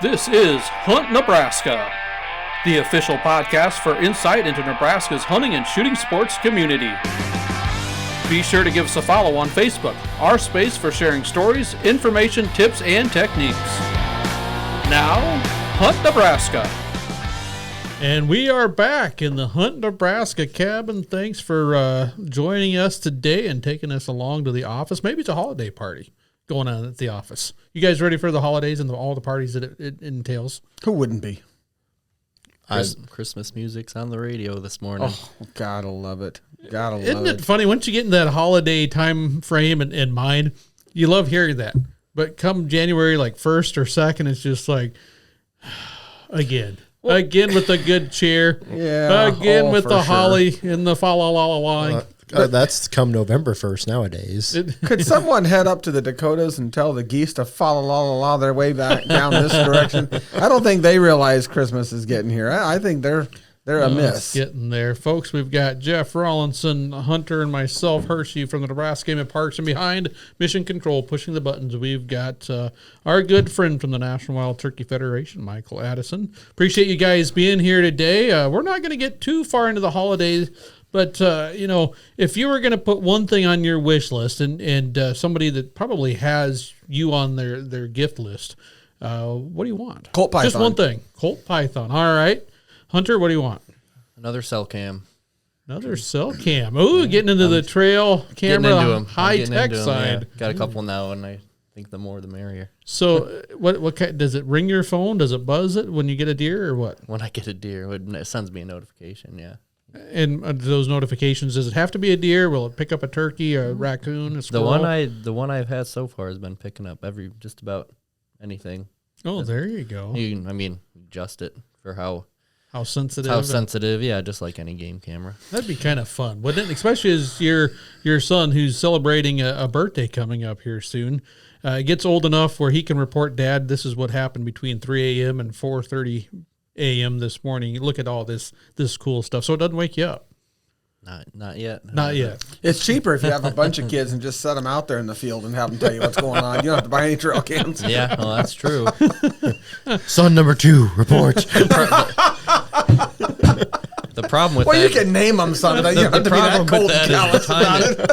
This is Hunt Nebraska, the official podcast for insight into Nebraska's hunting and shooting sports community. Be sure to give us a follow on Facebook, our space for sharing stories, information, tips, and techniques. Now, Hunt Nebraska. And we are back in the Hunt Nebraska cabin. Thanks for joining us today and taking us along to the office. Maybe it's a holiday party going on at the office. You guys ready for the holidays and all the parties that it entails? Who wouldn't be? Christmas music's on the radio this morning. Oh, gotta love it. Gotta love it. Isn't it funny? Once you get in that holiday time frame in mind, you love hearing that. But come January, like 1st or 2nd, it's just like, again with the good cheer. Yeah. Again with the holly and the fa-la-la-la-la. That's come November 1st nowadays. Could someone head up to the Dakotas and tell the geese to fa-la-la-la-la their way back down this direction? I don't think they realize Christmas is getting here. I think they're amiss. Getting there. Folks, we've got Jeff Rawlinson, Hunter, and myself, Hershy, from the Nebraska Game and Parks, and behind Mission Control, pushing the buttons, we've got our good friend from the National Wild Turkey Federation, Michael Addison. Appreciate you guys being here today. We're not going to get too far into the holidays, but, if you were going to put one thing on your wish list and somebody that probably has you on their gift list, what do you want? Colt Python. Just one thing. Colt Python. All right. Hunter, what do you want? Another cell cam. Another cell cam. Ooh, getting into the trail camera high-tech side. Yeah. Got a couple now, and I think the more the merrier. So what kind, does it ring your phone? Does it buzz it when you get a deer or what? When I get a deer, it sends me a notification, yeah. And those notifications, does it have to be a deer? Will it pick up a turkey, a raccoon, a squirrel? The one I've had so far has been picking up just about anything. Oh, there you go. You can, adjust it for how sensitive. How sensitive, yeah, just like any game camera. That'd be kind of fun, wouldn't it? Especially as your son, who's celebrating a birthday coming up here soon, gets old enough where he can report, Dad, this is what happened between 3 a.m. and 4:30 a.m. this morning. Look at all this cool stuff. So it doesn't wake you up. Not yet. Not yet. It's cheaper if you have a bunch of kids and just set them out there in the field and have them tell you what's going on. You don't have to buy any trail cams. Yeah, well, that's true. Son number 2, report. The problem with well, that, you can name them something. You don't have to be that cold and callous about it.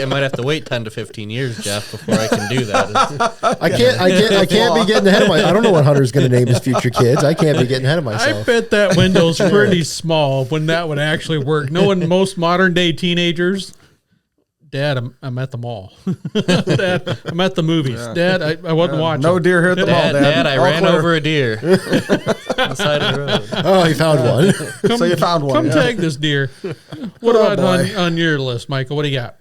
I might have to wait 10 to 15 years, Jeff, before I can do that. I can't be getting ahead of I don't know what Hunter's going to name his future kids. I can't be getting ahead of myself. I bet that window's pretty small when that would actually work. Knowing most modern day teenagers, Dad, I'm at the mall. Dad, I'm at the movies. Yeah. Dad, I wasn't watching. No deer here at the mall, Dad. Dad, I ran over a deer on the side of the road. Oh, you found one. So you found one. Come tag this deer. What about on your list, Michael? What do you got?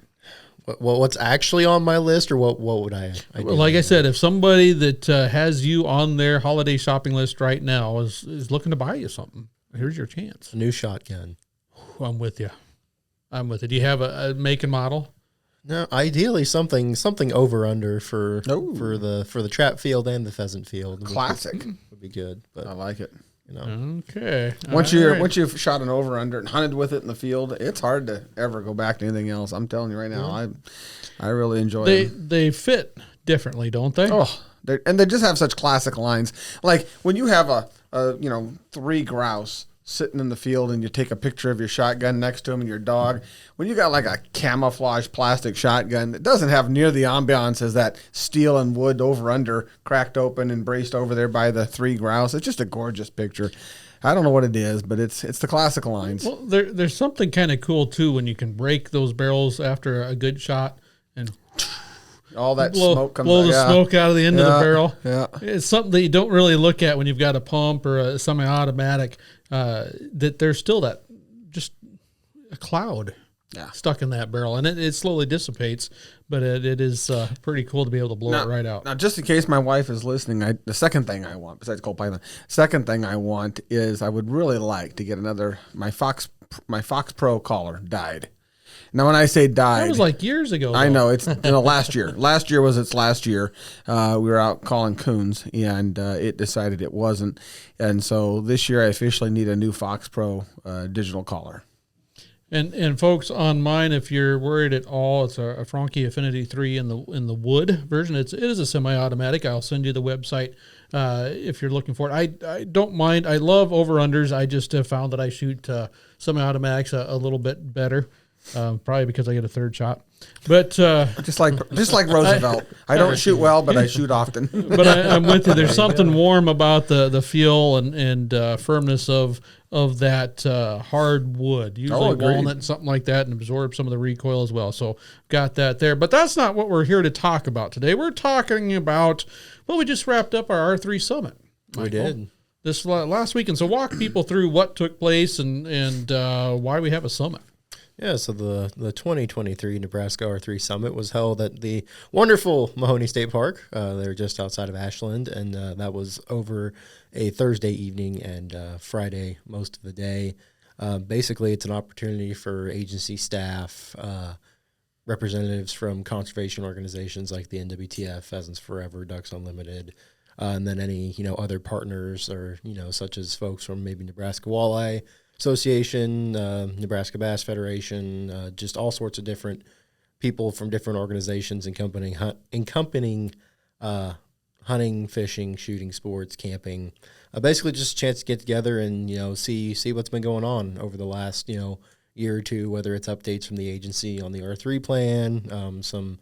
What's actually on my list, or what would I do? Well, like I said, if somebody that has you on their holiday shopping list right now is looking to buy you something, here's your chance. A new shotgun. I'm with you. Do you have a make and model? No, ideally something over under for the trap field and the pheasant field. Classic would be good. But I like it. Okay. Once you've shot an over under and hunted with it in the field, it's hard to ever go back to anything else. I'm telling you right now, I really enjoy them. They fit differently, don't they? Oh, they just have such classic lines. Like when you have a 3 grouse sitting in the field and you take a picture of your shotgun next to him and your dog, when you got like a camouflage plastic shotgun that doesn't have near the ambiance as that steel and wood over under cracked open and braced over there by the 3 grouse, it's just a gorgeous picture. I don't know what it is, but it's the classic lines. Well, there's something kind of cool too when you can break those barrels after a good shot and all that smoke comes blow the smoke out of the end of the barrel. Yeah. It's something that you don't really look at when you've got a pump or a semi-automatic, that there's still that just a cloud stuck in that barrel, and it slowly dissipates, but it is pretty cool to be able to blow it right out. Now, just in case my wife is listening, the second thing I want, besides Colt Python, is I would really like to get my Fox Pro collar died. Now, when I say died, that was like years ago. I know it's last year. Last year was its last year. We were out calling coons, and it decided it wasn't. And so this year, I officially need a new Fox Pro digital collar. And folks, on mine, if you're worried at all, it's a Franke Affinity 3 in the wood version. It is a semi-automatic. I'll send you the website if you're looking for it. I don't mind. I love over-unders. I just have found that I shoot semi-automatics a little bit better, probably because I get a third shot. But just like Roosevelt, I don't shoot well, but I shoot often. But I'm with you. There's something warm about the feel and firmness of that hard wood, usually walnut and something like that, and absorb some of the recoil as well. So got that there. But that's not what we're here to talk about today. We're talking about, well, we just wrapped up our R3 Summit. Michael, we did. This last weekend. So walk people through what took place and why we have a summit. Yeah, so the 2023 Nebraska R3 Summit was held at the wonderful Mahoney State Park. They're just outside of Ashland, and that was over a Thursday evening and Friday most of the day. Basically, it's an opportunity for agency staff, representatives from conservation organizations like the NWTF, Pheasants Forever, Ducks Unlimited, and then any other partners or such as folks from maybe Nebraska Walleye Association, Nebraska Bass Federation, just all sorts of different people from different organizations encompassing hunting, fishing, shooting sports, camping. Basically just a chance to get together and see what's been going on over the last year or two, whether it's updates from the agency on the R3 plan, some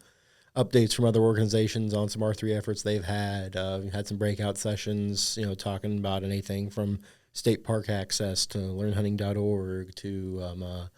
updates from other organizations on some R3 efforts they've had. Had some breakout sessions, talking about anything from state park access to learnhunting.org to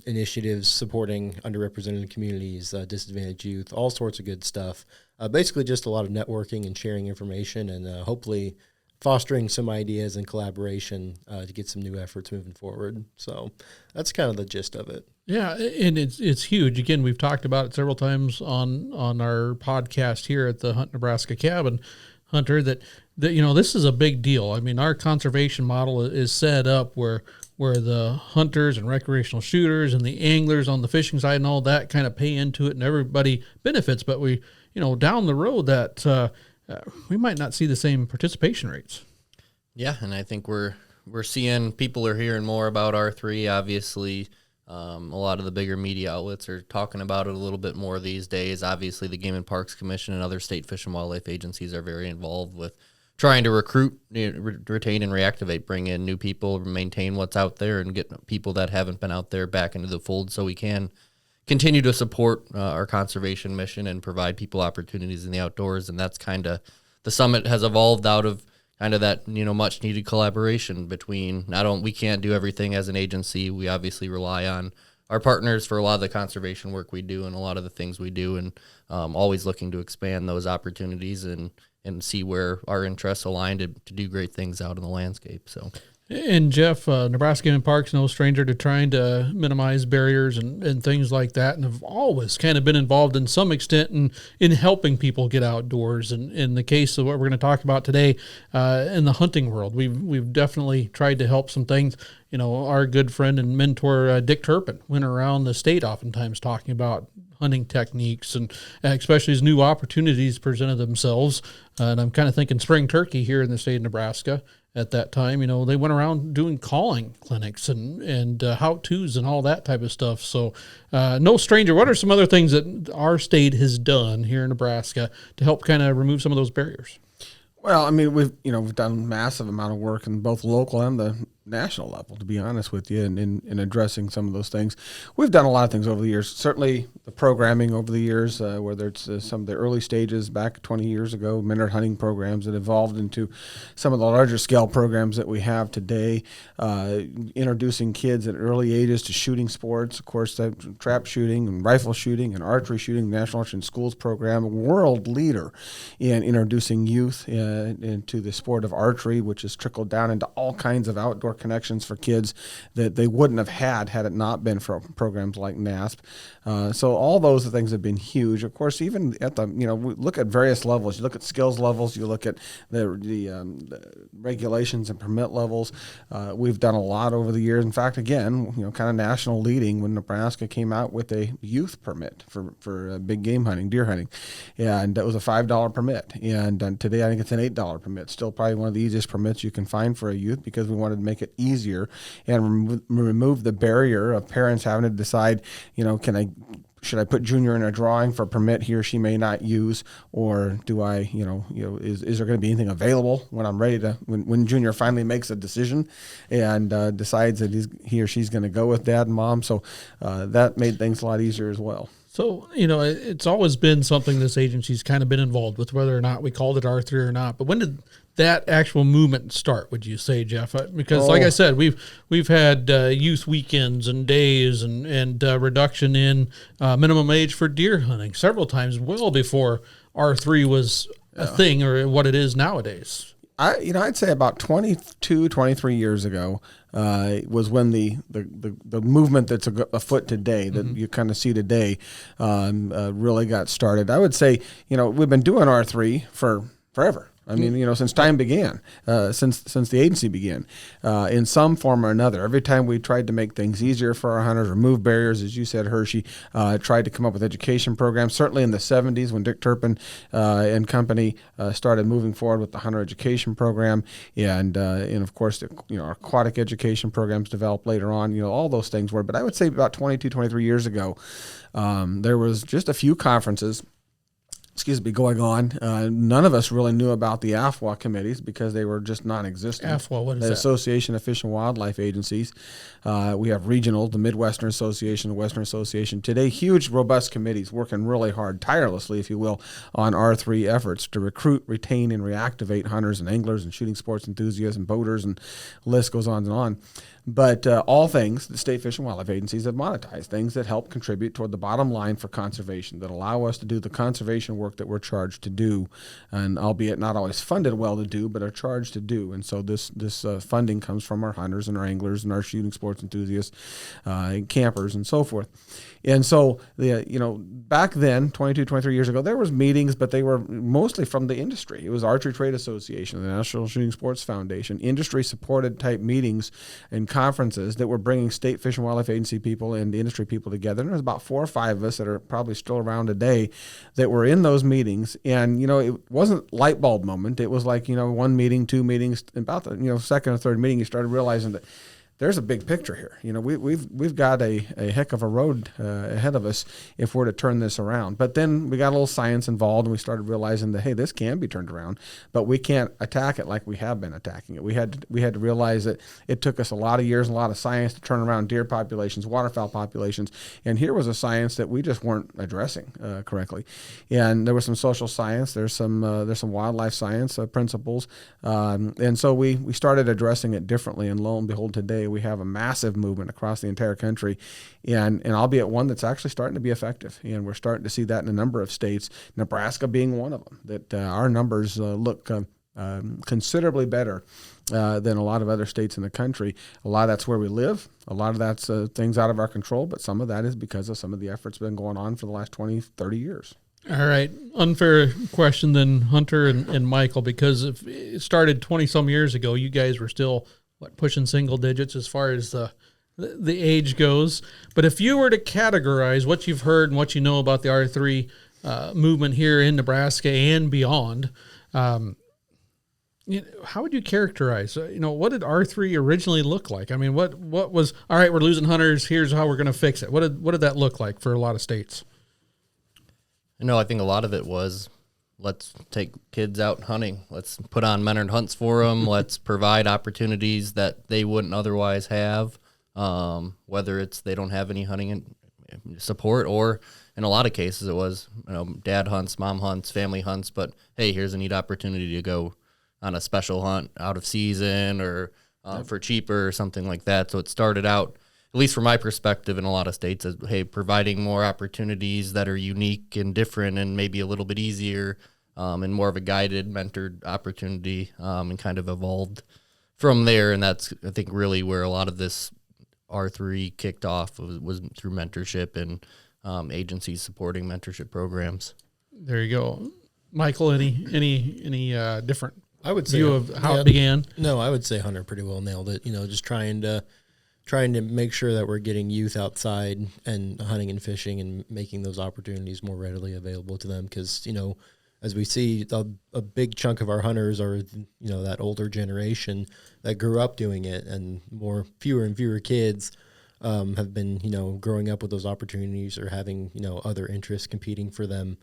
initiatives supporting underrepresented communities, disadvantaged youth, all sorts of good stuff. Basically just a lot of networking and sharing information and hopefully fostering some ideas and collaboration to get some new efforts moving forward. So that's kind of the gist of it. Yeah, and it's huge. Again, we've talked about it several times on our podcast here at the Hunt Nebraska Cabin, Hunter, that this is a big deal. I mean, our conservation model is set up where the hunters and recreational shooters and the anglers on the fishing side and all that kind of pay into it, and everybody benefits. But we, down the road that we might not see the same participation rates. Yeah, and I think we're seeing people are hearing more about R3. Obviously, a lot of the bigger media outlets are talking about it a little bit more these days. Obviously, the Game and Parks Commission and other state fish and wildlife agencies are very involved with trying to recruit, retain, and reactivate, bring in new people, maintain what's out there, and get people that haven't been out there back into the fold so we can continue to support our conservation mission and provide people opportunities in the outdoors. And that's kind of, the summit has evolved out of kind of that, much needed collaboration between we can't do everything as an agency. We obviously rely on our partners for a lot of the conservation work we do and a lot of the things we do, and always looking to expand those opportunities and see where our interests align to do great things out in the landscape. So. And Jeff, Nebraska Game and Parks, no stranger to trying to minimize barriers and things like that, and have always kind of been involved in some extent in helping people get outdoors. And in the case of what we're going to talk about today, in the hunting world, we've definitely tried to help some things. Our good friend and mentor Dick Turpin went around the state oftentimes talking about hunting techniques, and especially as new opportunities presented themselves. And I'm kind of thinking spring turkey here in the state of Nebraska. At that time, they went around doing calling clinics and how-tos and all that type of stuff. So no stranger. What are some other things that our state has done here in Nebraska to help kind of remove some of those barriers? Well, I mean, we've done massive amount of work in both local and the national level, to be honest with you, in addressing some of those things. We've done a lot of things over the years. Certainly the programming over the years, whether it's some of the early stages back 20 years ago, minute hunting programs that evolved into some of the larger scale programs that we have today, introducing kids at early ages to shooting sports, of course, trap shooting and rifle shooting and archery shooting, National Archery in Schools program, a world leader in introducing youth into the sport of archery, which has trickled down into all kinds of outdoor connections for kids that they wouldn't have had it not been for programs like NASP. So all those things have been huge. Of course, even at the, we look at various levels. You look at skills levels. You look at the regulations and permit levels. We've done a lot over the years. In fact, again, kind of national leading when Nebraska came out with a youth permit for big game hunting, deer hunting, and that was a $5 permit. And today I think it's an $8 permit. Still probably one of the easiest permits you can find for a youth because we wanted to make make it easier and remove the barrier of parents having to decide, should I put Junior in a drawing for a permit he or she may not use, or do I, is there going to be anything available when I'm ready to, when Junior finally makes a decision and decides that he or she's going to go with Dad and Mom. So that made things a lot easier as well. So, it's always been something this agency's kind of been involved with, whether or not we called it R3 or not. But when did that actual movement start, would you say, Jeff? Because like I said, we've had youth weekends and days and reduction in minimum age for deer hunting several times, well before R3 was a thing or what it is nowadays. I'd say about 22, 23 years ago was when the movement that's afoot today, that you kind of see today, really got started. I would say, we've been doing R3 for forever. I mean, since time began, since the agency began, in some form or another. Every time we tried to make things easier for our hunters, remove barriers, as you said, Hershey, tried to come up with education programs. Certainly in the 70s when Dick Turpin and company started moving forward with the hunter education program, and of course, our aquatic education programs developed later on. All those things were. But I would say about 22, 23 years ago, there was just a few conferences going on. None of us really knew about the AFWA committees because they were just non-existent. AFWA, what is the that? Association of Fish and Wildlife Agencies. We have regional, the Midwestern Association, the Western Association. Today, huge, robust committees working really hard, tirelessly, if you will, on R3 efforts to recruit, retain, and reactivate hunters and anglers and shooting sports enthusiasts and boaters, and the list goes on and on. But all things, the state fish and wildlife agencies have monetized, things that help contribute toward the bottom line for conservation, that allow us to do the conservation work that we're charged to do, and albeit not always funded well to do, but are charged to do. And so this funding comes from our hunters and our anglers and our shooting sports enthusiasts, and campers and so forth. And so back then, 22, 23 years ago, there was meetings, but they were mostly from the industry. It was Archery Trade Association, the National Shooting Sports Foundation, industry-supported type meetings and conferences that were bringing state fish and wildlife agency people and the industry people together. And there's about 4 or 5 of us that are probably still around today that were in those meetings. And, it wasn't light bulb moment. It was like, 1 meeting, 2 meetings, about the, second or third meeting, you started realizing that there's a big picture here. We've got a heck of a road ahead of us if we're to turn this around. But then we got a little science involved, and we started realizing that, hey, this can be turned around, but we can't attack it like we have been attacking it. We had to realize that it took us a lot of years and a lot of science to turn around deer populations, waterfowl populations, and here was a science that we just weren't addressing correctly. And there was some social science, there's some wildlife science principles, and so we started addressing it differently. And lo and behold, today we have a massive movement across the entire country, and albeit one that's actually starting to be effective. And we're starting to see that in a number of states, Nebraska being one of them, that our numbers look considerably better than a lot of other states in the country. A lot of that's where we live. A lot of that's things out of our control, but some of that is because of some of the efforts been going on for the last 20, 30 years. All right. Unfair question then, Hunter and Michael, because if it started 20-some years ago, you guys were still pushing single digits as far as the age goes. But if you were to categorize what you've heard and what you know about the R3 movement here in Nebraska and beyond, how would you characterize? What did R3 originally look like? I mean, what was, all right, we're losing hunters, here's how we're going to fix it. What did that look like for a lot of states? I think a lot of it was, let's take kids out hunting. Let's put on Menard hunts for them. Let's provide opportunities that they wouldn't otherwise have, whether it's they don't have any hunting support, or in a lot of cases it was, dad hunts, mom hunts, family hunts, but hey, here's a neat opportunity to go on a special hunt out of season or for cheaper or something like that. So it started out, at least from my perspective, in a lot of states, as, hey, providing more opportunities that are unique and different and maybe a little bit easier, and more of a guided, mentored opportunity, and kind of evolved from there. And that's, I think, really where a lot of this R3 kicked off, was through mentorship and agencies supporting mentorship programs. There you go. Michael, any different I would say view of how it began? No, I would say Hunter pretty well nailed it. Just trying to make sure that we're getting youth outside and hunting and fishing and making those opportunities more readily available to them. Because, as we see a big chunk of our hunters are, that older generation that grew up doing it, and fewer and fewer kids have been, growing up with those opportunities or having, other interests competing for them.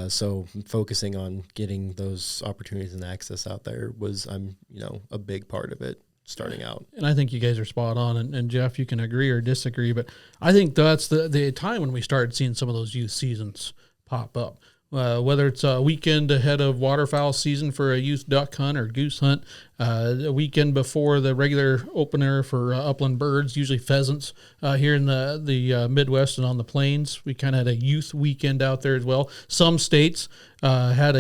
So focusing on getting those opportunities and access out there was, a big part of it starting out. And I think you guys are spot on. And Jeff, you can agree or disagree, but I think that's the time when we started seeing some of those youth seasons pop up. Whether it's a weekend ahead of waterfowl season for a youth duck hunt or goose hunt, a weekend before the regular opener for upland birds, usually pheasants here in the Midwest and on the plains. We kind of had a youth weekend out there as well. Some states had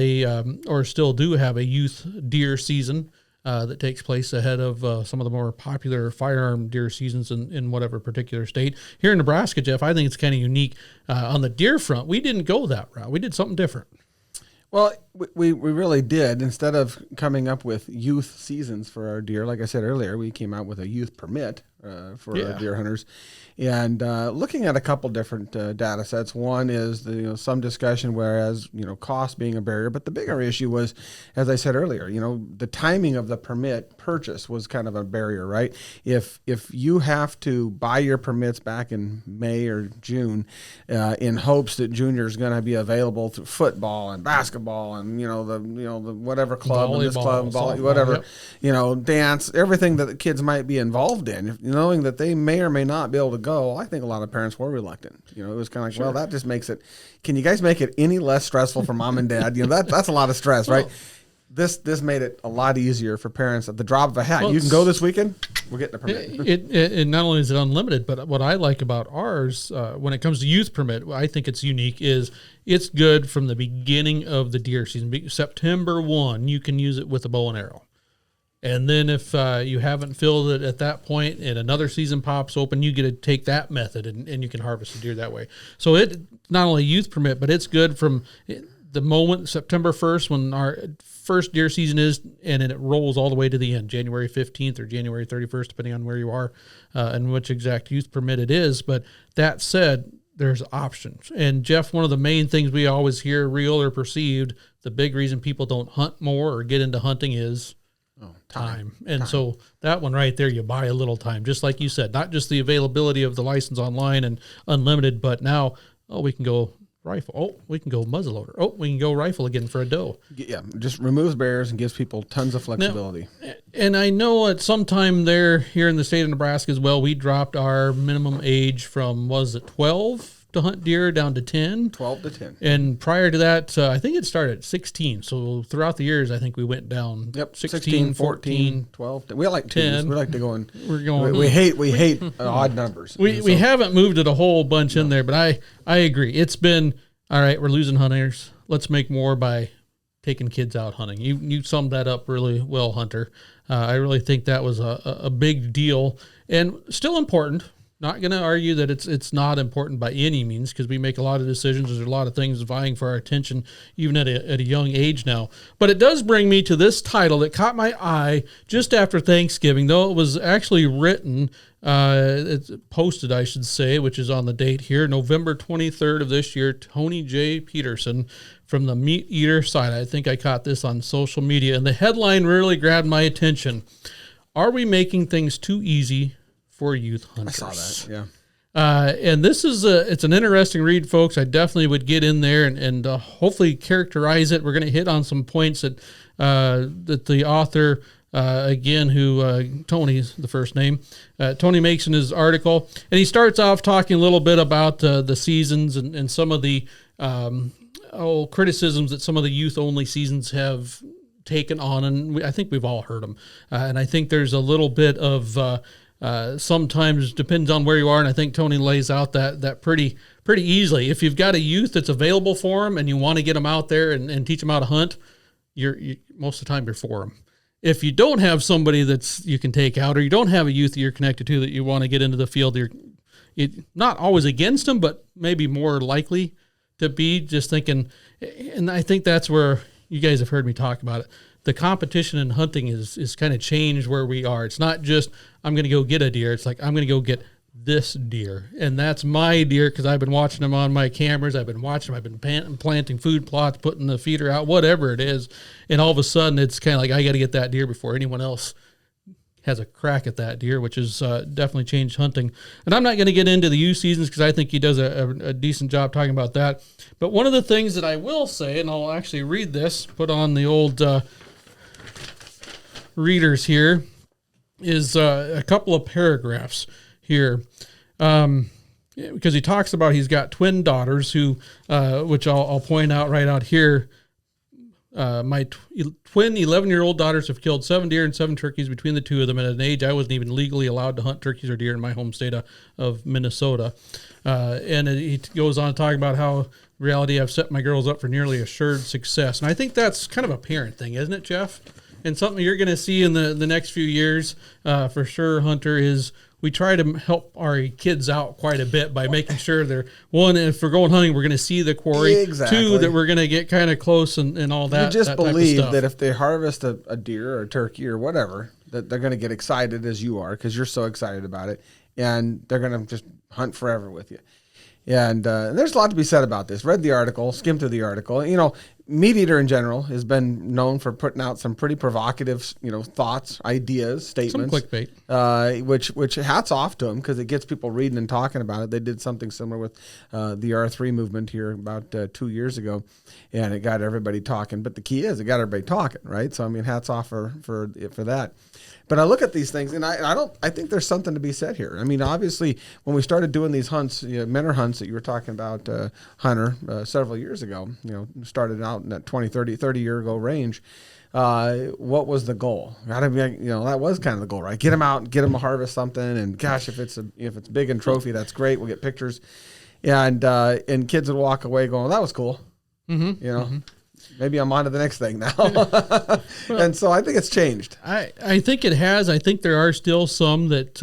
or still do have a youth deer season that takes place ahead of some of the more popular firearm deer seasons in whatever particular state. Here in Nebraska, Jeff, I think it's kind of unique. On the deer front, we didn't go that route. We did something different. Well, we really did. Instead of coming up with youth seasons for our deer, like I said earlier, we came out with a youth permit for our deer hunters. And looking at a couple different data sets, one is some discussion, whereas cost being a barrier, but the bigger issue was, as I said earlier, the timing of the permit purchase was kind of a barrier, right? If you have to buy your permits back in May or June in hopes that junior's going to be available through football and basketball and the whatever club and this club, whatever, dance, everything that the kids might be involved in, knowing that they may or may not be able to go, I think a lot of parents were reluctant. It was kind of like, well, that just makes it. Can you guys make it any less stressful for mom and dad? That's a lot of stress, right? This made it a lot easier for parents at the drop of a hat. You can go this weekend. We're getting a permit. It not only is it unlimited, but what I like about ours when it comes to youth permit, I think it's unique. Is it's good from the beginning of the deer season, September 1. You can use it with a bow and arrow. And then if you haven't filled it at that point and another season pops open, you get to take that method and you can harvest a deer that way. So it's not only youth permit, but it's good from the moment, September 1st, when our first deer season is, and then it rolls all the way to the end, January 15th or January 31st, depending on where you are and which exact youth permit it is. But that said, there's options. And Jeff, one of the main things we always hear, real or perceived, the big reason people don't hunt more or get into hunting is time. So that one right there, you buy a little time, just like you said, not just the availability of the license online and unlimited, but now, we can go rifle. We can go muzzleloader. We can go rifle again for a doe. Yeah, just removes barriers and gives people tons of flexibility. Now, and I know at some time there here in the state of Nebraska as well, we dropped our minimum age from, 12 to hunt deer down to 10? 12 to 10. And prior to that, I think it started at 16. So throughout the years, I think we went down 16, 14, 12. We like 10. We like to go in. We're going. We hate odd numbers. We haven't moved it a whole bunch in there, but I agree. It's been, all right, we're losing hunters. Let's make more by taking kids out hunting. You summed that up really well, Hunter. I really think that was a big deal and still important. Not going to argue that it's not important by any means, because we make a lot of decisions. There's a lot of things vying for our attention, even at a young age now. But it does bring me to this title that caught my eye just after Thanksgiving, though it was actually written, it's posted, I should say, which is on the date here, November 23rd of this year. Tony J. Peterson from the Meat Eater site. I think I caught this on social media, and the headline really grabbed my attention. Are we making things too easy for youth hunters? I saw that, yeah. And this is it's an interesting read, folks. I definitely would get in there and hopefully characterize it. We're going to hit on some points that the author, again, who Tony's the first name, Tony makes in his article. And he starts off talking a little bit about the seasons and some of the criticisms that some of the youth-only seasons have taken on. And I think we've all heard them. And I think there's a little bit of... sometimes depends on where you are, and I think Tony lays out that pretty easily. If you've got a youth that's available for them and you want to get them out there and teach them how to hunt, you most of the time you're for them. If you don't have somebody that's you can take out, or you don't have a youth that you're connected to that you want to get into the field, you're not always against them, but maybe more likely to be just thinking. And I think that's where you guys have heard me talk about it. The competition in hunting is kind of changed where we are. It's not just, I'm going to go get a deer. It's like, I'm going to go get this deer, and that's my deer because I've been watching them on my cameras. I've been watching them. I've been planting food plots, putting the feeder out, whatever it is. And all of a sudden, it's kind of like I got to get that deer before anyone else has a crack at that deer, which has definitely changed hunting. And I'm not going to get into the youth seasons because I think he does a decent job talking about that. But one of the things that I will say, and I'll actually read this, put on the old readers here, is a couple of paragraphs here, because he talks about he's got twin daughters who, which I'll point out right out here. My twin 11-year-old daughters have killed 7 deer and 7 turkeys between the two of them at an age I wasn't even legally allowed to hunt turkeys or deer in my home state of Minnesota. And he goes on to talk about how reality I've set my girls up for nearly assured success. And I think that's kind of a parent thing, isn't it, Jeff? And something you're going to see in the next few years, for sure, Hunter, is we try to help our kids out quite a bit by making sure they're, one, if we're going hunting, we're going to see the quarry. Exactly. 2, that we're going to get kind of close and all that. You just that type of believe stuff. that if they harvest a deer or a turkey or whatever, that they're going to get excited as you are because you're so excited about it, and they're going to just hunt forever with you. And there's a lot to be said about this. Read the article, skimmed through the article. You know, Meat Eater in general has been known for putting out some pretty provocative, thoughts, ideas, statements. Some clickbait. Which hats off to them because it gets people reading and talking about it. They did something similar with the R3 movement here about 2 years ago, and it got everybody talking. But the key is it got everybody talking, right? So I mean, hats off for that. But I look at these things, and I think there's something to be said here. I mean, obviously, when we started doing these hunts, menor hunts that you were talking about, Hunter, several years ago, started out in that 20, 30 year ago range. What was the goal? That was kind of the goal, right? Get them out, get them to harvest something, and gosh, if it's big and trophy, that's great. We'll get pictures, and kids would walk away going, well, "That was cool," Mm-hmm. Maybe I'm on to the next thing now. And so I think it's changed. I think it has. I think there are still some that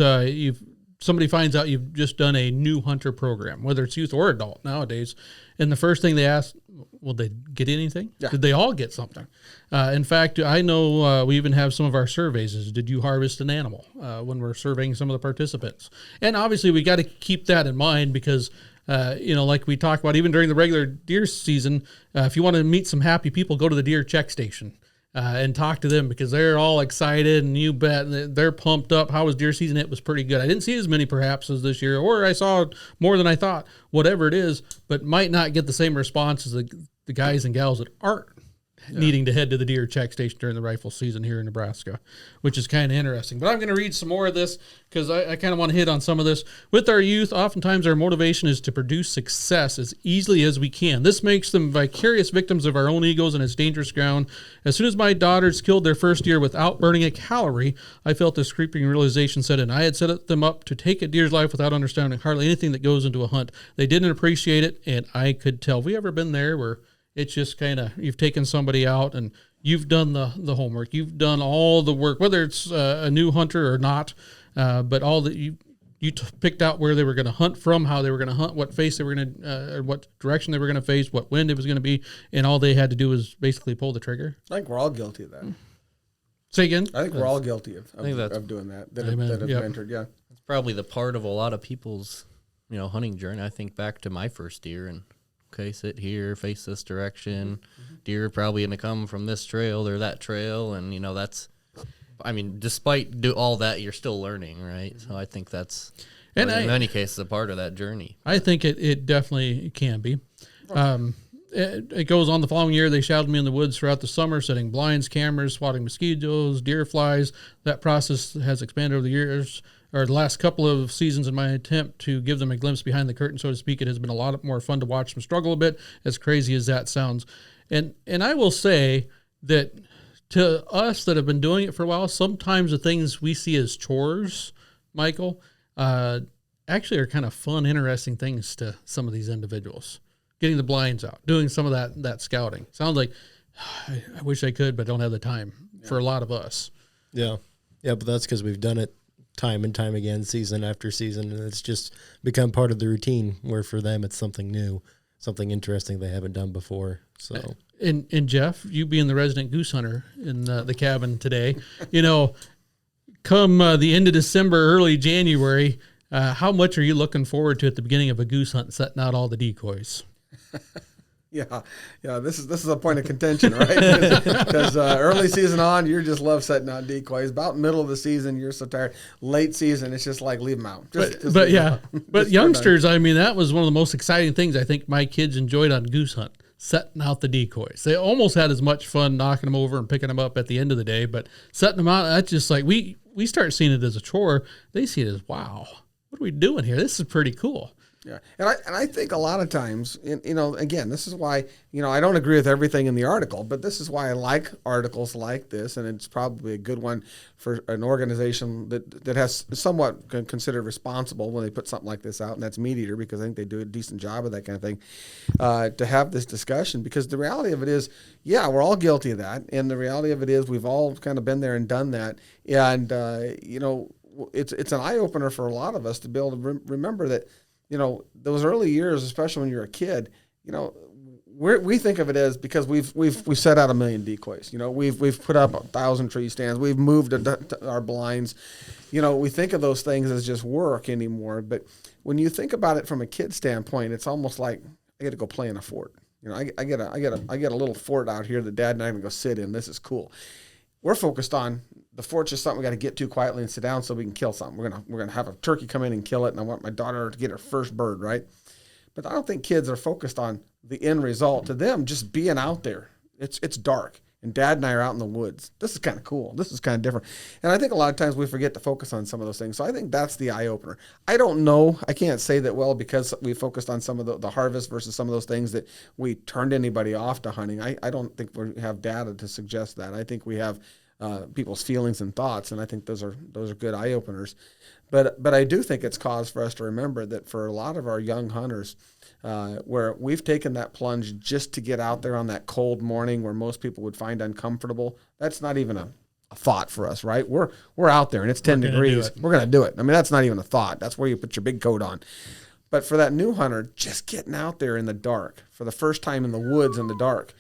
somebody finds out you've just done a new hunter program, whether it's youth or adult nowadays. And the first thing they ask, will they get anything? Yeah. Did they all get something? In fact, I know we even have some of our surveys is, did you harvest an animal when we're surveying some of the participants? And obviously we got to keep that in mind because like we talked about, even during the regular deer season, if you want to meet some happy people, go to the deer check station and talk to them because they're all excited and you bet they're pumped up. How was deer season? It was pretty good. I didn't see as many perhaps as this year, or I saw more than I thought, whatever it is, but might not get the same response as the guys and gals that aren't needing to head to the deer check station during the rifle season here in Nebraska, which is kind of interesting. But I'm going to read some more of this because I kind of want to hit on some of this. With our youth, oftentimes our motivation is to produce success as easily as we can. This makes them vicarious victims of our own egos and it's dangerous ground. As soon as my daughters killed their first deer without burning a calorie, I felt this creeping realization set in. I had set them up to take a deer's life without understanding hardly anything that goes into a hunt. They didn't appreciate it, and I could tell. Have we ever been there where it's just kind of, you've taken somebody out and you've done the homework. You've done all the work, whether it's a new hunter or not, but all that you picked out where they were going to hunt from, how they were going to hunt, what face they were going to, or what direction they were going to face, what wind it was going to be, and all they had to do was basically pull the trigger. I think we're all guilty of that. Say again? I think we're all guilty of doing that. That have Yep. entered, yeah. It's probably the part of a lot of people's, hunting journey. I think back to my first deer and, okay, sit here, face this direction. Deer are probably going to come from this trail or that trail. And, despite all that, you're still learning, right? So I think that's, in many cases, a part of that journey. I think it definitely can be. It goes on the following year. They shadowed me in the woods throughout the summer, setting blinds, cameras, swatting mosquitoes, deer flies. That process has expanded over the years, or the last couple of seasons. In my attempt to give them a glimpse behind the curtain, so to speak, it has been a lot more fun to watch them struggle a bit, as crazy as that sounds. And I will say that to us that have been doing it for a while, sometimes the things we see as chores, Michael, actually are kind of fun, interesting things to some of these individuals. Getting the blinds out, doing some of that scouting. Sounds like, I wish I could, but don't have the time for a lot of us. Yeah. Yeah, but that's because we've done it time and time again, season after season, and it's just become part of the routine where for them it's something new, something interesting they haven't done before. So, and Jeff, you being the resident goose hunter in the cabin today, come the end of December, early January, How much are you looking forward to at the beginning of a goose hunt, setting out all the decoys? Yeah. This is a point of contention, right? Because early season on, you just love setting out decoys. About middle of the season, you're so tired. Late season, it's just like leave them out. Just But leave 'em out. but Just youngsters, I mean, that was one of the most exciting things I think my kids enjoyed on goose hunt, setting out the decoys. They almost had as much fun knocking them over and picking them up at the end of the day, but setting them out, that's just like we start seeing it as a chore. They see it as, wow, what are we doing here? This is pretty cool. Yeah, and I think a lot of times, again, this is why, I don't agree with everything in the article, but this is why I like articles like this, and it's probably a good one for an organization that has somewhat considered responsible when they put something like this out, and that's Meat Eater, because I think they do a decent job of that kind of thing, to have this discussion, because the reality of it is, yeah, we're all guilty of that, and the reality of it is we've all kind of been there and done that, and, it's an eye-opener for a lot of us to be able to remember that, those early years, especially when you're a kid, we think of it as because we've set out 1 million decoys. We've put up 1,000 tree stands. We've moved our blinds. We think of those things as just work anymore. But when you think about it from a kid standpoint, it's almost like I get to go play in a fort. I get a little fort out here that Dad and I can go sit in. This is cool. We're focused on the fort's just something we got to get to quietly and sit down so we can kill something. We're gonna have a turkey come in and kill it, and I want my daughter to get her first bird, right? But I don't think kids are focused on the end result. To them, just being out there. It's dark, and Dad and I are out in the woods. This is kind of cool. This is kind of different. And I think a lot of times we forget to focus on some of those things. So I think that's the eye opener. I don't know. I can't say that because we focused on some of the harvest versus some of those things that we turned anybody off to hunting. I don't think we have data to suggest that. I think we have people's feelings and thoughts, and I think those are good eye openers. But I do think it's cause for us to remember that for a lot of our young hunters, where we've taken that plunge just to get out there on that cold morning where most people would find uncomfortable, that's not even a thought for us, right? We're out there and it's 10 degrees. We're going to do it. I mean, that's not even a thought. That's where you put your big coat on. But for that new hunter, just getting out there in the dark for the first time in the woods in the dark,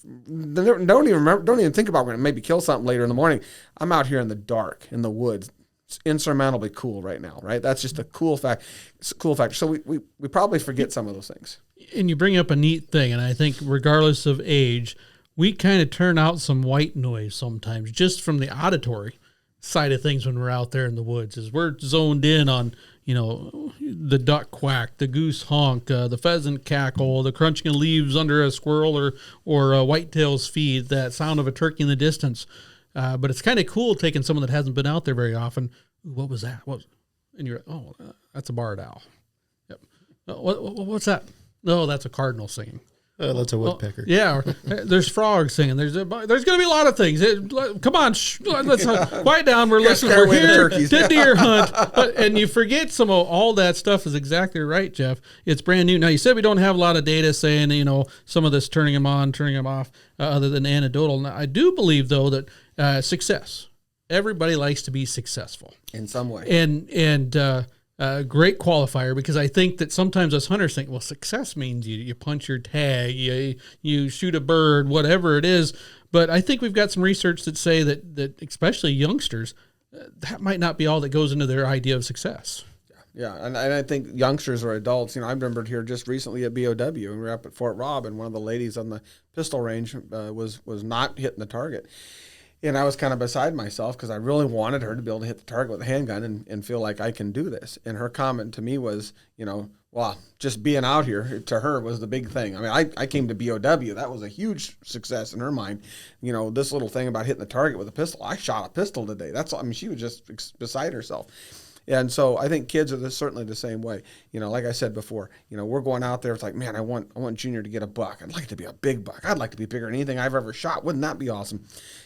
don't even think about we're going to maybe kill something later in the morning. I'm out here in the dark in the woods. It's insurmountably cool right now, right? That's just a cool fact. It's a cool factor. So we probably forget some of those things. And you bring up a neat thing, and I think regardless of age, we kind of turn out some white noise sometimes just from the auditory side of things when we're out there in the woods, as we're zoned in on, the duck quack, the goose honk, the pheasant cackle, the crunching of leaves under a squirrel or a whitetail's feed, that sound of a turkey in the distance. But it's kind of cool taking someone that hasn't been out there very often. Ooh, what was that? And you're, that's a barred owl. Yep. What's that? No, that's a cardinal singing. That's a woodpecker. Yeah, there's frogs singing. There's going to be a lot of things. Come on, let's quiet down. We're listening. We're here to deer hunt, and you forget some of all that stuff. Is exactly right, Jeff. It's brand new. Now you said we don't have a lot of data saying some of this turning them on, turning them off, other than anecdotal. Now, I do believe though that success. Everybody likes to be successful in some way, and great qualifier, because I think that sometimes us hunters think, well, success means you punch your tag, you shoot a bird, whatever it is. But I think we've got some research that say that especially youngsters, that might not be all that goes into their idea of success. Yeah, and I think youngsters or adults, I remembered here just recently at BOW, and we were up at Fort Robb, and one of the ladies on the pistol range was not hitting the target. And I was kind of beside myself because I really wanted her to be able to hit the target with a handgun and feel like I can do this. And her comment to me was, well, just being out here to her was the big thing. I mean, I came to BOW. That was a huge success in her mind. This little thing about hitting the target with a pistol. I shot a pistol today. She was just beside herself. And so I think kids are certainly the same way. Like I said before, we're going out there. It's like, man, I want Junior to get a buck. I'd like it to be a big buck. I'd like to be bigger than anything I've ever shot. Wouldn't that be awesome?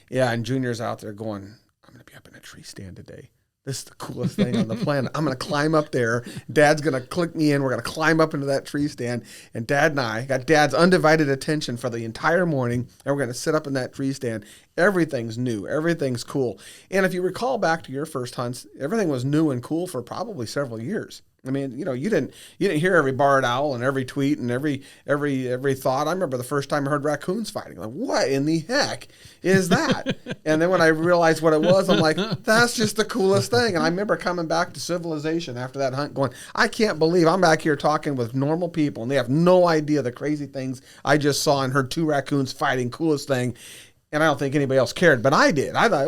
Yeah, and Junior's out there going, I'm going to be up in a tree stand today. This is the coolest thing on the planet. I'm going to climb up there. Dad's going to click me in. We're going to climb up into that tree stand. And Dad and I got Dad's undivided attention for the entire morning. And we're going to sit up in that tree stand. Everything's new. Everything's cool. And if you recall back to your first hunts, everything was new and cool for probably several years. I mean, you didn't hear every barred owl and every tweet and every thought. I remember the first time I heard raccoons fighting. Like, what in the heck is that? And then when I realized what it was, I'm like, that's just the coolest thing. And I remember coming back to civilization after that hunt going, I can't believe I'm back here talking with normal people and they have no idea the crazy things I just saw and heard 2 raccoons fighting, coolest thing. And I don't think anybody else cared, but I did. I thought,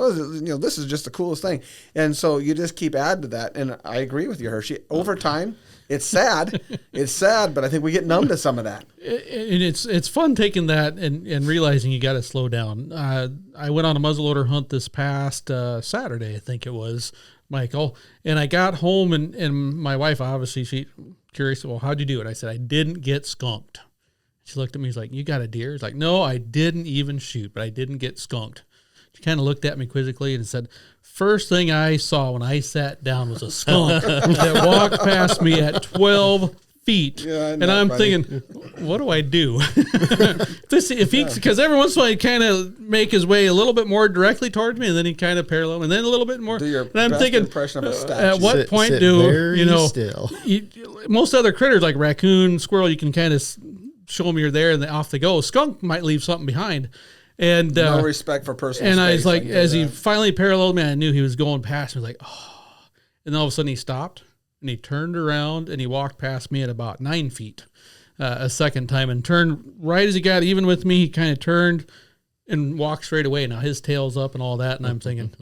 this is just the coolest thing. And so you just keep adding to that. And I agree with you, Hershey. Over time, it's sad. It's sad, but I think we get numb to some of that. And it's fun taking that and realizing you got to slow down. I went on a muzzleloader hunt this past Saturday, I think it was, Michael. And I got home and my wife, obviously, she curious, well, how'd you do it? I said, I didn't get skunked. She looked at me, she's like, you got a deer? He's like, no, I didn't even shoot, but I didn't get skunked. She kind of looked at me quizzically and said, first thing I saw when I sat down was a skunk that walked past me at 12 feet. Yeah, and I'm thinking, what do I do? Because every once in a while he kind of make his way a little bit more directly towards me, and then he kind of parallel, and then a little bit more. Do your and I'm best thinking, impression of a statue. at what point still. Most other critters like raccoon, squirrel, you can kind of show them you're there and off they go. Skunk might leave something behind. And no respect for personal space. And I was like, as he finally paralleled me, I knew he was going past me. I was like, oh. And then all of a sudden he stopped and he turned around and he walked past me at about 9 feet a second time and turned right as he got even with me. He kind of turned and walked straight away. Now his tail's up and all that. And I'm thinking,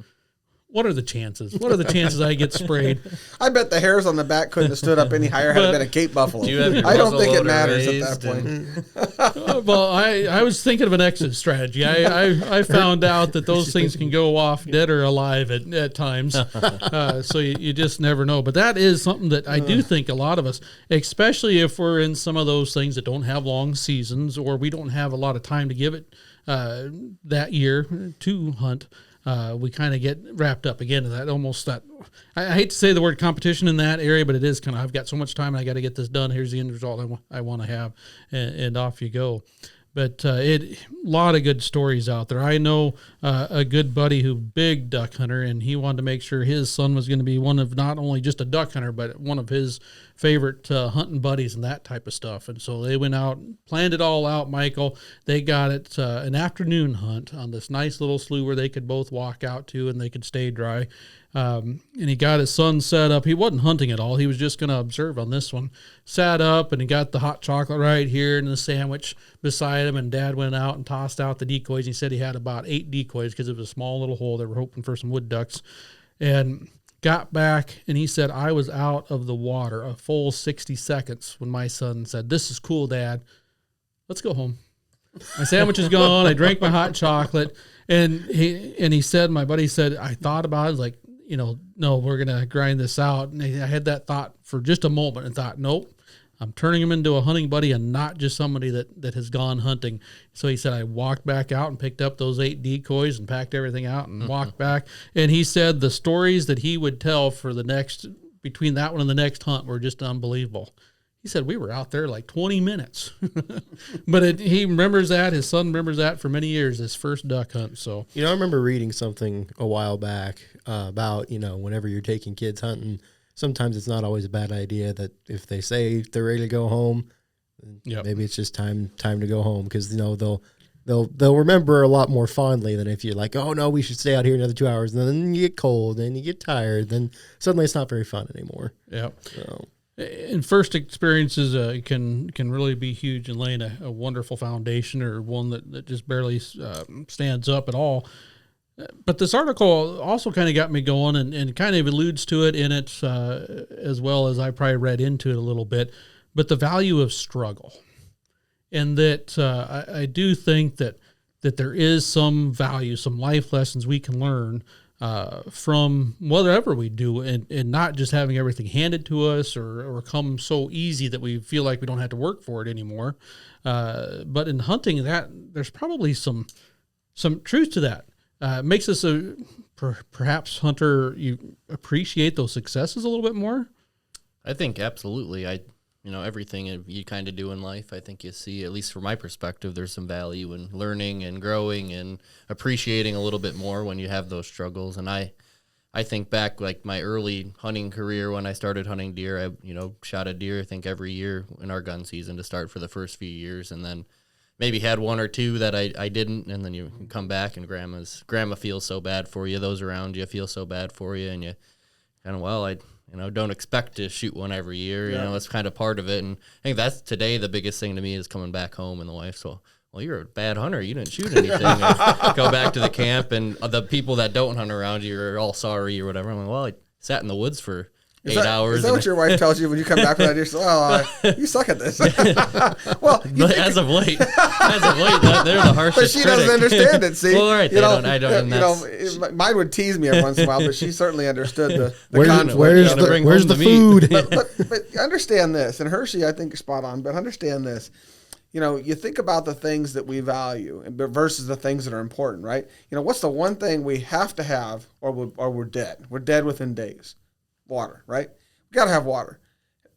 what are the chances? What are the chances I get sprayed? I bet the hairs on the back couldn't have stood up any higher had it been a Cape Buffalo. I don't think it matters at that point. Well, I was thinking of an exit strategy. I found out that those things can go off dead or alive at times. So you just never know. But that is something that I do think a lot of us, especially if we're in some of those things that don't have long seasons or we don't have a lot of time to give it that year to hunt, we kind of get wrapped up again in that I hate to say the word competition in that area, but it is kind of, I've got so much time and I got to get this done. Here's the end result I want to have, and off you go. But a lot of good stories out there. I know a good buddy who big duck hunter, and he wanted to make sure his son was going to be one of not only just a duck hunter, but one of his favorite hunting buddies and that type of stuff. And so they went out, planned it all out, Michael. They got it an afternoon hunt on this nice little slough where they could both walk out to and they could stay dry. And he got his son set up. He wasn't hunting at all. He was just going to observe on this one. Sat up and he got the hot chocolate right here and the sandwich beside him. And Dad went out and tossed out the decoys. He said he had about 8 decoys because it was a small little hole. They were hoping for some wood ducks. And got back and he said, I was out of the water a full 60 seconds when my son said, this is cool, Dad. Let's go home. My sandwich is gone. I drank my hot chocolate. And he said, my buddy said, I thought about it. I was like, no, we're going to grind this out. And I had that thought for just a moment and thought, nope, I'm turning him into a hunting buddy and not just somebody that has gone hunting. So he said, I walked back out and picked up those 8 decoys and packed everything out and walked back. And he said the stories that he would tell for between that one and the next hunt were just unbelievable. He said, we were out there like 20 minutes, but he remembers that. His son remembers that for many years, his first duck hunt. So, I remember reading something a while back about, whenever you're taking kids hunting, sometimes it's not always a bad idea that if they say they're ready to go home, maybe it's just time to go home. Cause they'll remember a lot more fondly than if you're like, oh no, we should stay out here another 2 hours. And then you get cold and you get tired. Then suddenly it's not very fun anymore. Yeah. So. And first experiences can really be huge and laying a wonderful foundation or one that just barely stands up at all. But this article also kind of got me going and kind of alludes to it in it as well as I probably read into it a little bit. But the value of struggle, and that I do think that there is some value, some life lessons we can learn from whatever we do, and not just having everything handed to us or come so easy that we feel like we don't have to work for it anymore. But in hunting, that there's probably some truth to that. Makes us perhaps hunter, you appreciate those successes a little bit more. I think absolutely. Everything you kind of do in life, I think you see, at least from my perspective, there's some value in learning and growing and appreciating a little bit more when you have those struggles. And I I think back like my early hunting career when I started hunting deer, I, shot a deer, I think every year in our gun season to start for the first few years. And then maybe had one or two that I didn't. And then you come back and grandma feels so bad for you. Those around you feel so bad for you. And you kind of, I don't expect to shoot one every year. Yeah. It's kind of part of it. And I think that's today the biggest thing to me is coming back home and the wife. So, well, you're a bad hunter. You didn't shoot anything. Go back to the camp, and the people that don't hunt around you are all sorry or whatever. I'm like, well, I sat in the woods for 8 hours. Is that what your wife tells you when you come back from that? You're you suck at this. Well, as of late, they're the harshest. But she doesn't understand it. See, well, right? I don't. Mine would tease me every once in a while, but she certainly understood the conflict. Where's the food? But understand this, and Hershey, I think, is spot on. But understand this. You think about the things that we value versus the things that are important, right? What's the one thing we have to have, or we're dead? We're dead within days. Water, right? We got to have water.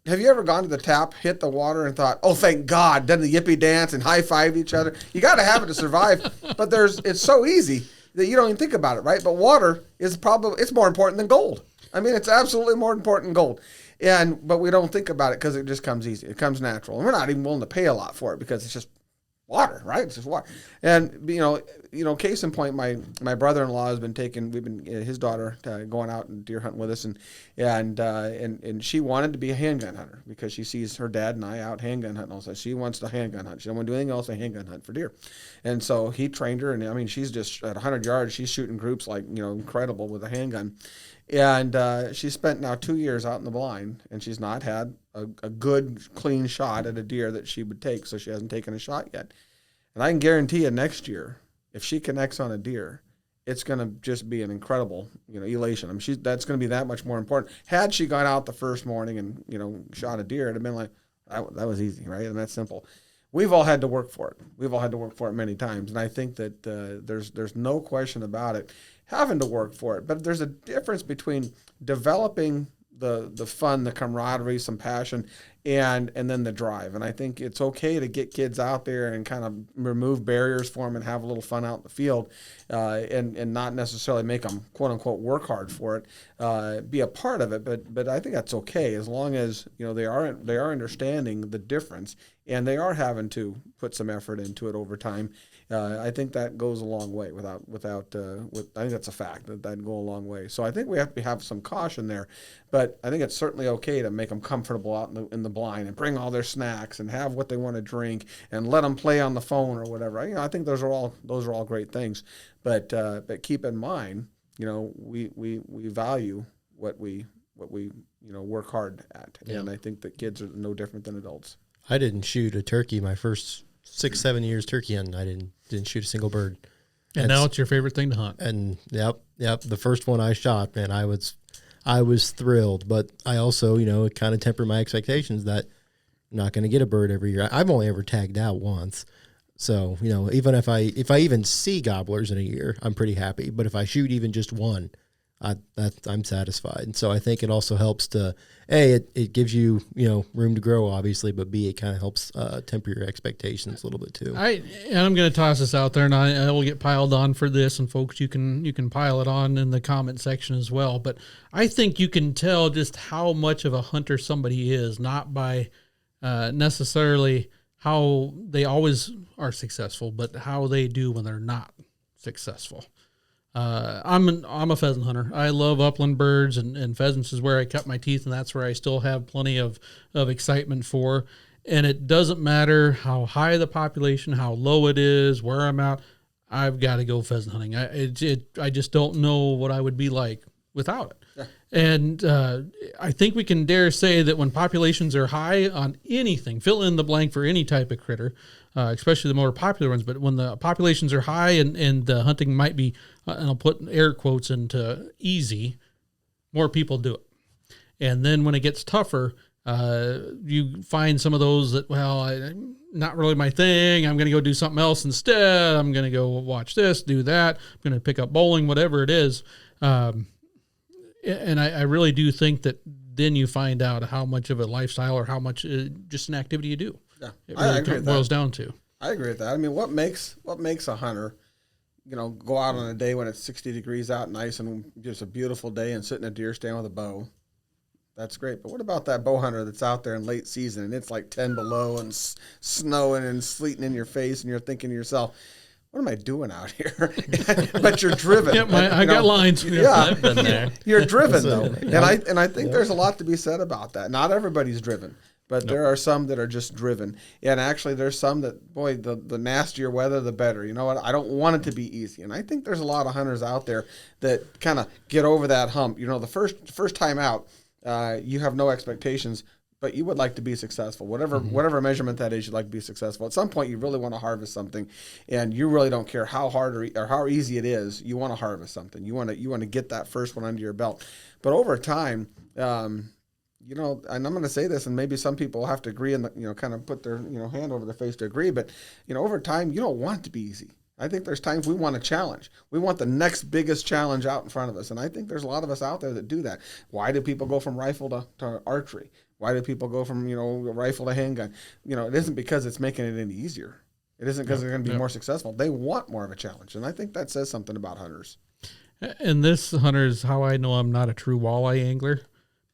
Have you ever gone to the tap, hit the water, and thought, "Oh, thank God," done the yippee dance and high-fived each other? You got to have it to survive. But it's so easy that you don't even think about it, right? But water is it's more important than gold. I mean, it's absolutely more important than gold. But we don't think about it because it just comes easy. It comes natural. And we're not even willing to pay a lot for it because it's just water, right? It's just water. And, case in point, my brother-in-law has been his daughter going out and deer hunting with us. And she wanted to be a handgun hunter because she sees her dad and I out handgun hunting all the time. She wants to handgun hunt. She don't want to do anything else than handgun hunt for deer. And so he trained her. And I mean, she's just at 100 yards. She's shooting groups like, incredible with a handgun. And she spent now 2 years out in the blind, and she's not had a good, clean shot at a deer that she would take, so she hasn't taken a shot yet. And I can guarantee you next year, if she connects on a deer, it's going to just be an incredible, elation. I mean, that's going to be that much more important. Had she gone out the first morning and, shot a deer, it'd have been like, that was easy, right? And that's simple. We've all had to work for it. We've all had to work for it many times, and I think that there's no question about it having to work for it. But there's a difference between developing the fun, the camaraderie, some passion, and then the drive. And I think it's okay to get kids out there and kind of remove barriers for them and have a little fun out in the field, and not necessarily make them quote unquote work hard for it, be a part of it. But I think that's okay as long as they are understanding the difference and they are having to put some effort into it over time. I think that goes a long way. I think that's a fact that go a long way. So I think we have to have some caution there, but I think it's certainly okay to make them comfortable out in the blind and bring all their snacks and have what they want to drink and let them play on the phone or whatever. I think those are all great things, but keep in mind, we value what we work hard at, and I think that kids are no different than adults. I didn't shoot a turkey my first 6-7 years turkey hunting. I didn't shoot a single bird. And now it's your favorite thing to hunt. And yep. The first one I shot, man, I was thrilled. But I also, it kind of tempered my expectations that I'm not going to get a bird every year. I've only ever tagged out once. So, even if I even see gobblers in a year, I'm pretty happy. But if I shoot even just one, I'm satisfied. And so I think it also helps to, it gives you, room to grow, obviously, but B, it kind of helps temper your expectations a little bit too. I'm going to toss this out there, and I will get piled on for this, and folks, you can pile it on in the comment section as well. But I think you can tell just how much of a hunter somebody is, not by necessarily how they always are successful, but how they do when they're not successful. I'm a pheasant hunter. I love upland birds, and pheasants is where I cut my teeth, and that's where I still have plenty of excitement for. And it doesn't matter how high the population, how low it is, where I'm at, I've got to go pheasant hunting. I just don't know what I would be like without it. Yeah. And I think we can dare say that when populations are high on anything, fill in the blank for any type of critter, especially the more popular ones, but when the populations are high and the hunting might be, and I'll put air quotes into easy, more people do it. And then when it gets tougher, you find some of those that, not really my thing. I'm going to go do something else instead. I'm going to go watch this, do that. I'm going to pick up bowling, whatever it is. And I really do think that then you find out how much of a lifestyle or how much just an activity you do. Yeah, it really boils down to. I agree with that. I mean, what makes a hunter go out on a day when it's 60 degrees out, nice and just a beautiful day, and sit in a deer stand with a bow. That's great. But what about that bow hunter that's out there in late season and it's like 10 below and snowing and sleeting in your face, and you're thinking to yourself, what am I doing out here? But you're driven. Yep, I got lines. Yeah, I've been there. You're driven though, and I think there's a lot to be said about that. Not everybody's driven, but there are some that are just driven. And actually, there's some that, boy, the nastier weather, the better. You know what? I don't want it to be easy, and I think there's a lot of hunters out there that kind of get over that hump. The first time out, you have no expectations, but you would like to be successful. Whatever measurement that is, you'd like to be successful. At some point, you really want to harvest something, and you really don't care how hard or how easy it is. You want to harvest something. You want to get that first one under your belt. But over time, and I'm going to say this, and maybe some people will have to agree and kind of put their hand over their face to agree. But over time, you don't want it to be easy. I think there's times we want a challenge. We want the next biggest challenge out in front of us, and I think there's a lot of us out there that do that. Why do people go from rifle to archery? Why do people go from rifle to handgun? It isn't because it's making it any easier. It isn't because they're going to be more successful. They want more of a challenge, and I think that says something about hunters. And this, Hunter, is how I know I'm not a true walleye angler,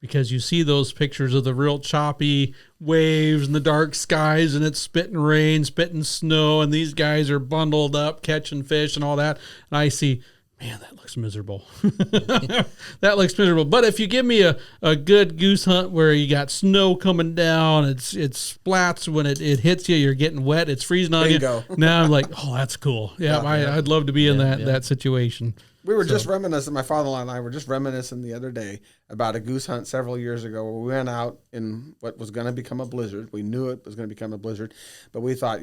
because you see those pictures of the real choppy waves and the dark skies, and it's spitting rain, spitting snow, and these guys are bundled up catching fish and all that. And I see, man, that looks miserable. That looks miserable. But if you give me a good goose hunt where you got snow coming down, it splats when it hits you, you're getting wet, it's freezing on Bingo. you. Now I'm like, oh, that's cool. Yeah, I'd love to be in that situation. We were just reminiscing, my father-in-law and I were just reminiscing the other day about a goose hunt several years ago where we went out in what was going to become a blizzard. We knew it was going to become a blizzard, but we thought,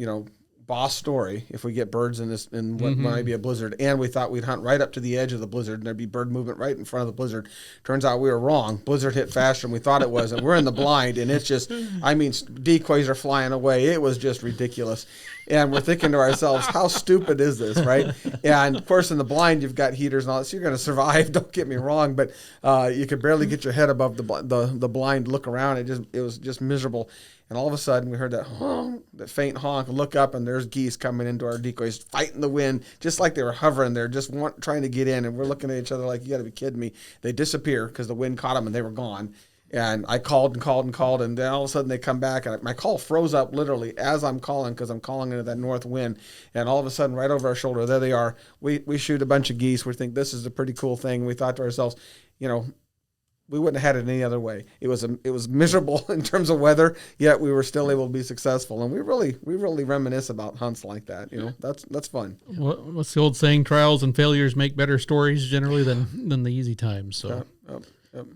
boss story, if we get birds in what might be a blizzard, and we thought we'd hunt right up to the edge of the blizzard and there'd be bird movement right in front of the blizzard. Turns out we were wrong. Blizzard hit faster than we thought it was, and we're in the blind, and it's just, decoys are flying away. It was just ridiculous. And we're thinking to ourselves, how stupid is this, right? And of course, in the blind, you've got heaters and all that, so you're going to survive. Don't get me wrong, but you could barely get your head above the blind, look around. It was just miserable. And all of a sudden, we heard that honk, that faint honk. Look up, and there's geese coming into our decoys, fighting the wind, just like they were hovering there, just trying to get in. And we're looking at each other like, you got to be kidding me. They disappear because the wind caught them, and they were gone. And I called, and then all of a sudden they come back, and my call froze up literally as I'm calling, because I'm calling into that north wind. And all of a sudden, right over our shoulder, there they are. We shoot a bunch of geese. We think this is a pretty cool thing. We thought to ourselves, we wouldn't have had it any other way. It was miserable in terms of weather, yet we were still able to be successful. And we really reminisce about hunts like that. That's fun. What's the old saying? Trials and failures make better stories generally than the easy times. So.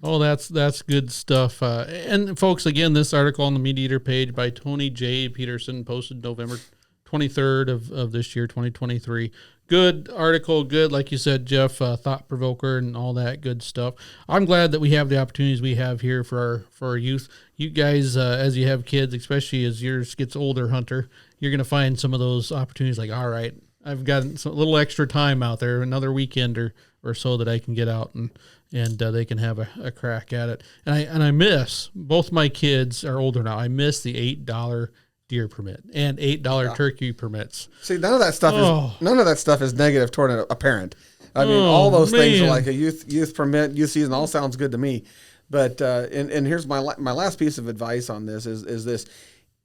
Oh, that's good stuff. And folks, again, this article on the Meat Eater page by Tony J. Peterson, posted November 23rd of this year, 2023. Good article, good, like you said, Jeff, thought provoker and all that good stuff. I'm glad that we have the opportunities we have here for our youth. You guys, as you have kids, especially as yours gets older, Hunter, you're going to find some of those opportunities like, all right, I've got a little extra time out there, another weekend or so that I can get out and they can have a crack at it. And I miss, both my kids are older now, I miss the $8 deer permit and $8 turkey permits. See, none of that stuff is negative toward a parent. All those things are like a youth permit, youth season, all sounds good to me. But and here's my last piece of advice on this is this: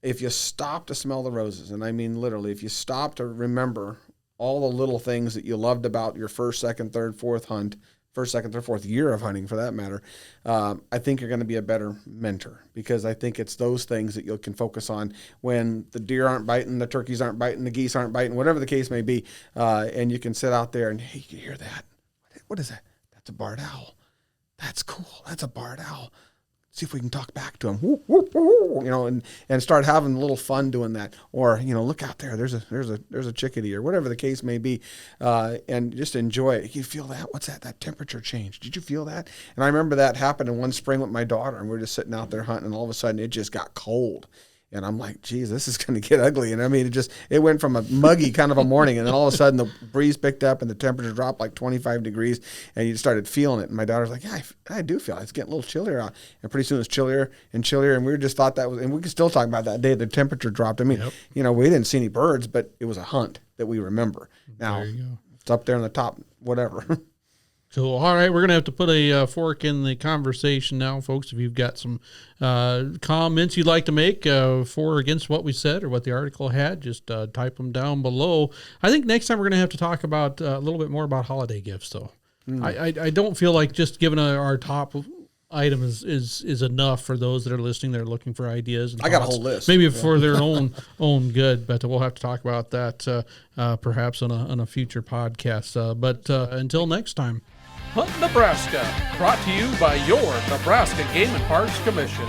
if you stop to smell the roses, and I mean literally, if you stop to remember all the little things that you loved about your first, second, third, fourth hunt, first, second, third, fourth year of hunting for that matter, I think you're going to be a better mentor, because I think it's those things that you can focus on when the deer aren't biting, the turkeys aren't biting, the geese aren't biting, whatever the case may be. And you can sit out there and, hey, you hear that? What is that? That's a barred owl. That's cool. That's a barred owl. See if we can talk back to him, whoop, whoop, whoop, and start having a little fun doing that. Or, look out there, there's a chickadee, or whatever the case may be, and just enjoy it. You feel that? What's that? That temperature change. Did you feel that? And I remember that happened in one spring with my daughter, and we were just sitting out there hunting, and all of a sudden it just got cold. And I'm like, geez, this is going to get ugly. And it went from a muggy kind of a morning, and then all of a sudden the breeze picked up and the temperature dropped like 25 degrees, and you started feeling it. And my daughter's like, yeah, I do feel it. It's getting a little chillier out. And pretty soon it's chillier and chillier, and we just thought that was, and we could still talk about that day the temperature dropped. We didn't see any birds, but it was a hunt that we remember. Now, It's up there in the top, whatever. Cool. All right, we're going to have to put a fork in the conversation now, folks. If you've got some comments you'd like to make for or against what we said or what the article had, just type them down below. I think next time we're going to have to talk about a little bit more about holiday gifts, though. I don't feel like just giving our top item is enough for those that are listening. They're looking for ideas. And I got a thoughts, whole list. maybe for their own good, but we'll have to talk about that perhaps on a future podcast. But until next time. Hunt Nebraska, brought to you by your Nebraska Game and Parks Commission.